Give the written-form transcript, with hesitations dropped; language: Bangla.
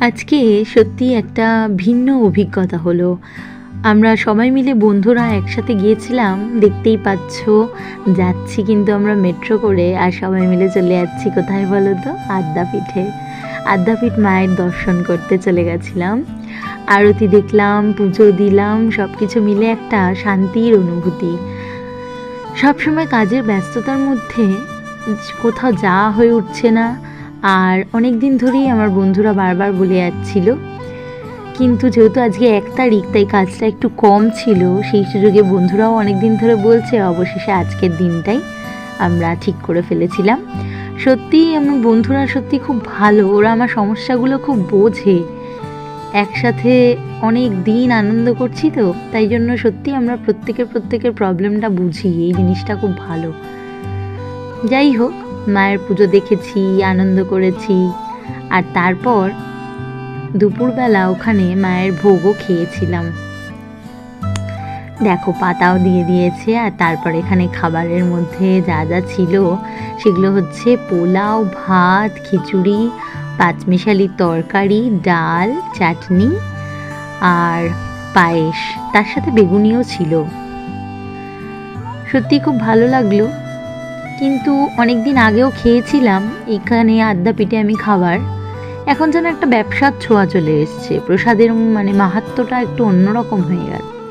আজকে সত্যি একটা ভিন্ন অভিজ্ঞতা হলো। আমরা সবাই মিলে বন্ধুরা একসাথে গিয়েছিলাম। দেখতেই পাচ্ছ, যাচ্ছি কিন্তু আমরা মেট্রো করে, আর সবাই মিলে চলে যাচ্ছি কোথায় বলো তো? আদ্যাপীঠে। আদ্যাপীঠ মায়ের দর্শন করতে চলে গেছিলাম। আরতি দেখলাম, পুজো দিলাম, সব কিছু মিলে একটা শান্তির অনুভূতি। সবসময় কাজের ব্যস্ততার মধ্যে কোথাও যাওয়া হয়ে উঠছে না। আর অনেক দিন ধরেই আমার বন্ধুরা বারবার বলে যাচ্ছিল, কিন্তু যেহেতু আজকে 1 তারিখ, তাই কাজটা একটু কম ছিল। সেই সুযোগে বন্ধুরাও অনেক দিন ধরে বলছে, অবশেষে আজকের দিনটাই আমরা ঠিক করে ফেলেছিলাম। সত্যিই আমার বন্ধুরা সত্যি খুব ভালো, ওরা আমার সমস্যাগুলো খুব বোঝে। একসাথে অনেক দিন আনন্দ করছি তো, তাই জন্য সত্যি আমরা প্রত্যেকের প্রবলেমটা বুঝি। এই জিনিসটা খুব ভালো। যাই হোক, মায়ের পুজো দেখেছি, আনন্দ করেছি, আর তারপর দুপুরবেলা ওখানে মায়ের ভোগও খেয়েছিলাম। দেখো, পাতাও দিয়ে দিয়েছে। আর তারপর এখানে খাবারের মধ্যে যা যা ছিল সেগুলো হচ্ছে পোলাও, ভাত, খিচুড়ি, পাঁচমিশালি তরকারি, ডাল, চাটনি আর পায়েস, তার সাথে বেগুনিও ছিল। সত্যি খুব ভালো লাগলো। কিন্তু অনেক দিন আগেও খেয়েছিলাম এখানে আদ্যাপীঠে আমি খাবার। এখন যেন একটা ব্যবসার ছোঁয়া চলে এসছে, প্রসাদের মাহাত্ম্যটা একটু অন্যরকম হয়ে গেল।